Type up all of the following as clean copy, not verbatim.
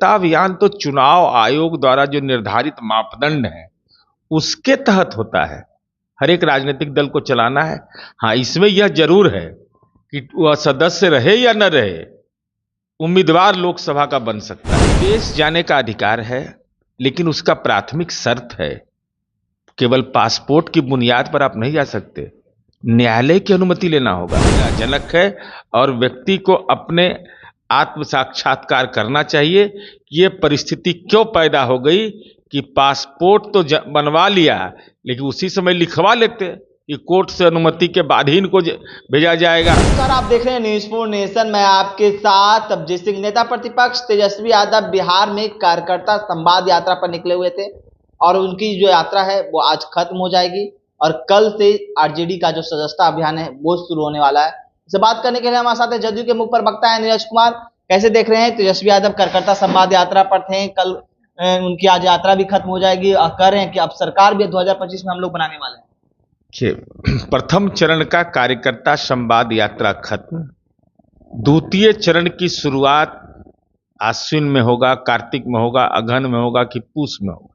सदस्यता अभियान तो चुनाव आयोग द्वारा जो निर्धारित मापदंड है उसके तहत होता है। हर एक राजनीतिक दल को चलाना है। हाँ, इसमें यह जरूर है कि वह सदस्य रहे या न रहे, उम्मीदवार लोकसभा का बन सकता है। विदेश जाने का अधिकार है, लेकिन उसका प्राथमिक शर्त है केवल पासपोर्ट की बुनियाद पर आप नहीं जा सकते, न्यायालय की अनुमति लेना होगा। जनक है और व्यक्ति को अपने आत्म साक्षात्कार करना चाहिए कि ये परिस्थिति क्यों पैदा हो गई कि पासपोर्ट तो बनवा लिया, लेकिन उसी समय लिखवा लेते कि कोर्ट से अनुमति के बाद ही इनको भेजा जाएगा। नमस्कार, आप देख रहे हैं न्यूज़ 4 नेशन। मैं आपके साथ अभिजीत सिंह। नेता प्रतिपक्ष तेजस्वी यादव बिहार में कार्यकर्ता संवाद यात्रा पर निकले हुए थे और उनकी जो यात्रा है वो आज खत्म हो जाएगी और कल से आरजेडी का जो सदस्यता अभियान है वो शुरू होने वाला है। इससे बात करने के लिए हमारे साथ जदयू के मुख्य प्रवक्ता है नीरज कुमार। कैसे देख रहे हैं, तेजस्वी यादव कार्यकर्ता संवाद यात्रा पर थे, कल उनकी आज यात्रा भी खत्म हो जाएगी और कह रहे हैं कि अब सरकार भी 2025 में हम लोग बनाने वाले हैं। प्रथम चरण का कार्यकर्ता संवाद यात्रा खत्म, द्वितीय चरण की शुरुआत आश्विन में होगा, कार्तिक में होगा, अगहन में होगा कि पूस में होगा,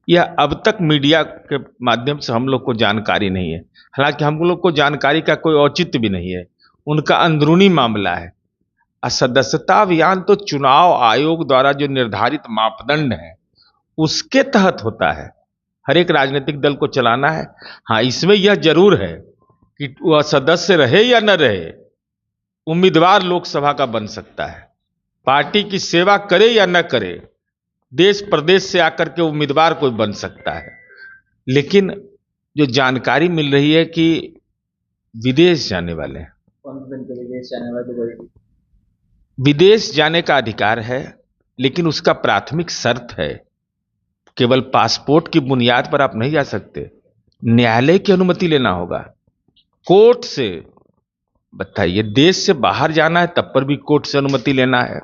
यह अब तक मीडिया के माध्यम से हम लोग को जानकारी नहीं है। हालांकि हम लोग को जानकारी का कोई औचित्य भी नहीं है, उनका अंदरूनी मामला है। सदस्यता अभियान तो चुनाव आयोग द्वारा जो निर्धारित मापदंड है उसके तहत होता है। हर एक राजनीतिक दल को चलाना है। हाँ, इसमें यह जरूर है कि वह सदस्य रहे या न रहे, उम्मीदवार लोकसभा का बन सकता है। पार्टी की सेवा करे या न करे, देश प्रदेश से आकर के उम्मीदवार कोई बन सकता है। लेकिन जो जानकारी मिल रही है कि विदेश जाने वाले हैं, विदेश जाने का अधिकार है, लेकिन उसका प्राथमिक शर्त है केवल पासपोर्ट की बुनियाद पर आप नहीं जा सकते, न्यायालय की अनुमति लेना होगा, कोर्ट से। बताइए, देश से बाहर जाना है तब पर भी कोर्ट से अनुमति लेना है,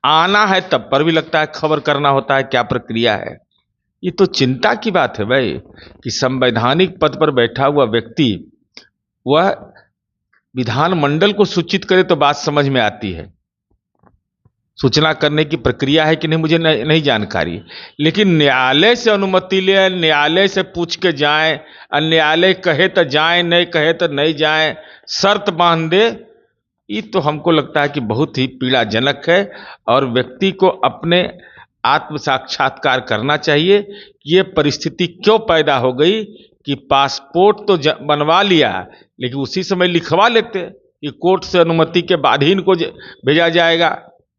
आना है तब पर भी लगता है खबर करना होता है, क्या प्रक्रिया है। ये तो चिंता की बात है भाई कि संवैधानिक पद पर बैठा हुआ व्यक्ति वह विधानमंडल को सूचित करे तो बात समझ में आती है। सूचना करने की प्रक्रिया है कि नहीं मुझे नहीं जानकारी, लेकिन न्यायालय से अनुमति ले, न्यायालय से पूछ के जाएं, न्यायालय कहे तो जाएं, नहीं कहे तो नहीं जाएं, शर्त बांध दे, ये तो हमको लगता है कि बहुत ही पीड़ाजनक है। और व्यक्ति को अपने आत्म साक्षात्कार करना चाहिए कि ये परिस्थिति क्यों पैदा हो गई कि पासपोर्ट तो बनवा लिया, लेकिन उसी समय लिखवा लेते कि कोर्ट से अनुमति के बाद ही इनको भेजा जाएगा,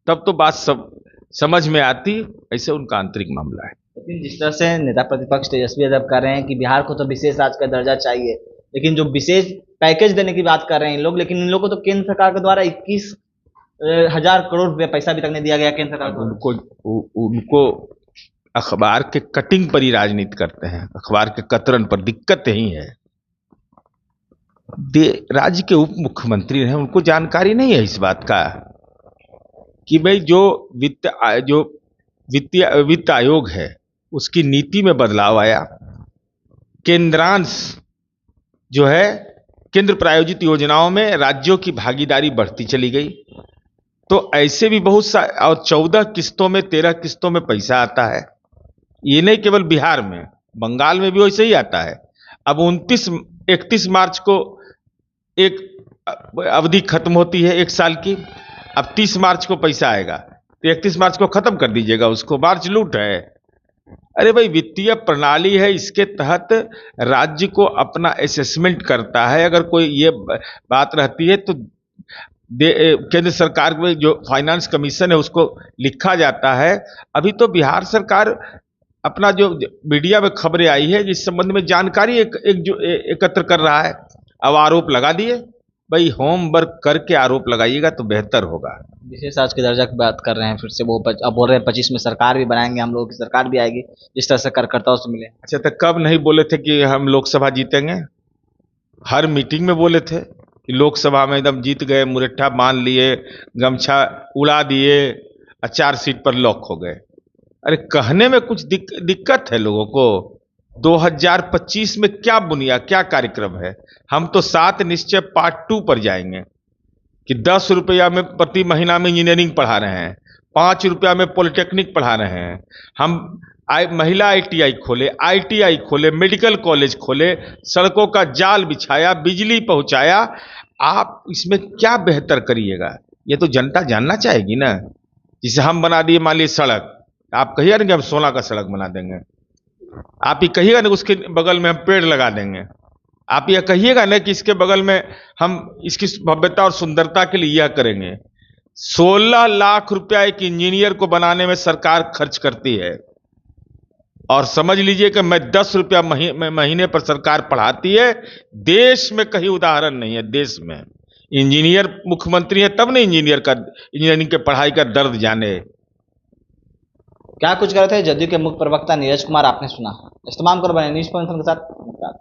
तब तो बात सब समझ में आती। ऐसे उनका आंतरिक मामला है। लेकिन जिस तरह से नेता प्रतिपक्ष तेजस्वी यादव कर रहे हैं कि बिहार को तो विशेष राज्य का दर्जा चाहिए, लेकिन जो विशेष पैकेज देने की बात कर रहे हैं इन लोग, लेकिन इन लोगों को तो केंद्र सरकार के द्वारा 21,000 करोड़ रुपए पैसा भी तक नहीं दिया गया केंद्र सरकार को। उनको अखबार के कटिंग पर ही राजनीति करते हैं, अखबार के कतरन पर। दिक्कत यही है, राज्य के उप मुख्यमंत्री हैं, उनको जानकारी नहीं है इस बात का कि भाई जो वित्त आयोग है उसकी नीति में बदलाव आया, केंद्रांश जो है केंद्र प्रायोजित योजनाओं में राज्यों की भागीदारी बढ़ती चली गई। तो ऐसे भी बहुत सा, और 14 किस्तों में 13 किस्तों में पैसा आता है। ये नहीं केवल बिहार में, बंगाल में भी वैसे ही आता है। अब 31 मार्च को एक अवधि खत्म होती है 1 साल की, अब 30 मार्च को पैसा आएगा तो 31 मार्च को खत्म कर दीजिएगा उसको, मार्च लूट है। अरे भाई, वित्तीय प्रणाली है, इसके तहत राज्य को अपना असेसमेंट करता है। अगर कोई ये बात रहती है तो केंद्र सरकार में जो फाइनेंस कमीशन है उसको लिखा जाता है। अभी तो बिहार सरकार अपना जो मीडिया में खबरें आई है इस संबंध में जानकारी एकत्र कर रहा है। अब आरोप लगा दिए, भाई होमवर्क करके आरोप लगाइएगा तो बेहतर होगा। विशेष राज्य के दर्जा की बात कर रहे हैं फिर से वो, अब बोल रहे हैं 25 में सरकार भी बनाएंगे, हम लोगों की सरकार भी आएगी, जिस तरह से कार्यकर्ताओं से मिले। अच्छा, तो कब नहीं बोले थे कि हम लोकसभा जीतेंगे? हर मीटिंग में बोले थे कि लोकसभा में एकदम जीत गए, मुरट्ठा बांध लिए, गमछा उड़ा दिए और 4 सीट पर लॉक हो गए। अरे कहने में कुछ दिक्कत है लोगों को। 2025 में क्या बुनियाद, क्या कार्यक्रम है? हम तो 7 निश्चय पार्ट 2 पर जाएंगे कि 10 रुपया में प्रति महीना में इंजीनियरिंग पढ़ा रहे हैं, 5 रुपया में पॉलिटेक्निक पढ़ा रहे हैं। हम महिला आईटीआई खोले, आईटीआई खोले, मेडिकल कॉलेज खोले, सड़कों का जाल बिछाया, बिजली पहुंचाया। आप इसमें क्या बेहतर करिएगा, ये तो जनता जानना चाहेगी ना। जिसे हम बना दिए मान लीजिए सड़क, आप कहिएगा ना कि हम सोना का सड़क बना देंगे, आप ये कहिएगा ना उसके बगल में हम पेड़ लगा देंगे, आप यह कहिएगा ना कि इसके बगल में हम इसकी भव्यता और सुंदरता के लिए यह करेंगे। 16 लाख रुपया एक इंजीनियर को बनाने में सरकार खर्च करती है, और समझ लीजिए कि मैं 10 रुपया महीने पर सरकार पढ़ाती है। देश में कहीं उदाहरण नहीं है। देश में इंजीनियर मुख्यमंत्री है तब नहीं इंजीनियरिंग के पढ़ाई का दर्द जाने। क्या कुछ कर रहे थे जदयू के मुख्य प्रवक्ता नीरज कुमार, आपने सुना। इस्तेमाल करो बने न्यूज़ पॉइंट के साथ।